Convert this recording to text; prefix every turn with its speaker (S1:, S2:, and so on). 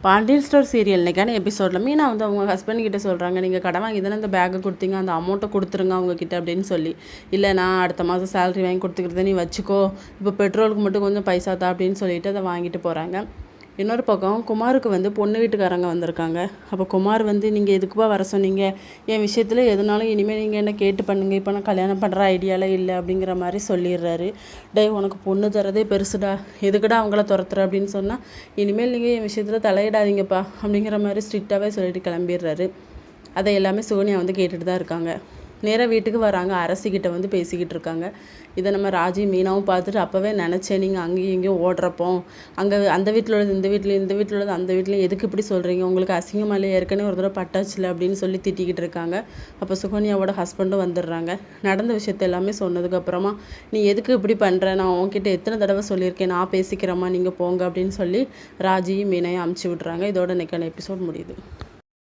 S1: Pandian store serial இன்னைக்கான எபிசோடில் மீனா வந்து அவங்க ஹஸ்பண்ட் கிட்ட சொல்கிறாங்க, நீங்கள் கடன் வாங்கி தானே அந்த பேக்கை கொடுத்தீங்க, அந்த அமௌண்ட்டை கொடுத்துருங்க அவங்கக்கிட்ட அப்படின்னு சொல்லி. இல்லை, நான் அடுத்த மாதம் சேலரி வாங்கி கொடுத்துக்கிறத நீ வச்சுக்கோ, இப்போ பெட்ரோலுக்கு மட்டும் கொஞ்சம் பைசா தா அப்படின்னு சொல்லிட்டு அதை வாங்கிட்டு போகிறாங்க. இன்னொரு பக்கம் குமாருக்கு வந்து பொண்ணு வீட்டுக்காரங்க வந்திருக்காங்க. அப்போ குமார் வந்து, நீங்கள் எதுக்குப்பா வர சொன்னீங்க, என் விஷயத்தில் எதுனாலும் இனிமேல் நீங்கள் என்ன கேட்டு பண்ணுங்கள், இப்போ நான் கல்யாணம் பண்ணுற ஐடியாவில் இல்லை அப்படிங்கிற மாதிரி சொல்லிடுறாரு. உனக்கு பொண்ணு தரதே பெருசுடா, எதுக்குடா அவங்கள துரத்துற அப்படின்னு சொன்னால், இனிமேல் நீங்கள் என் விஷயத்தில் தலையிடாதீங்கப்பா அப்படிங்கிற மாதிரி ஸ்ட்ரிக்டாகவே சொல்லிட்டு கிளம்பிடுறாரு. அதை எல்லாமே சோனியா வந்து கேட்டுட்டு தான் இருக்காங்க. நேராக வீட்டுக்கு வராங்க. அரசிக்கிட்ட வந்து பேசிக்கிட்டு இருக்காங்க. இதை நம்ம ராஜி மீனாவும் பார்த்துட்டு, அப்போவே நினச்சேன் நீங்கள் அங்கேயும் இங்கேயும் ஓடுறப்போ, அங்கே அந்த வீட்டில் உள்ளது இந்த வீட்லேயும், இந்த வீட்டில் உள்ளது அந்த வீட்லேயும் எதுக்கு இப்படி சொல்கிறீங்க, உங்களுக்கு அசிங்கமாக இல்லை, ஏற்கனவே ஒரு தடவை பட்டாச்சுல அப்படின்னு சொல்லி திட்டிக்கிட்டு இருக்காங்க. அப்போ சுகன்யாவோட ஹஸ்பண்டும் வந்துடுறாங்க. நடந்த விஷயத்த எல்லாமே சொன்னதுக்கப்புறமா, நீ எதுக்கு இப்படி பண்ணுற, நான் உன்கிட்ட எத்தனை தடவை சொல்லியிருக்கேன், நான் பேசிக்கிறேம்மா, நீங்கள் போங்க அப்படின்னு சொல்லி ராஜியும் மீனையும் அமுச்சு விட்றாங்க. இதோட இன்னைக்கான எபிசோட் முடியுது.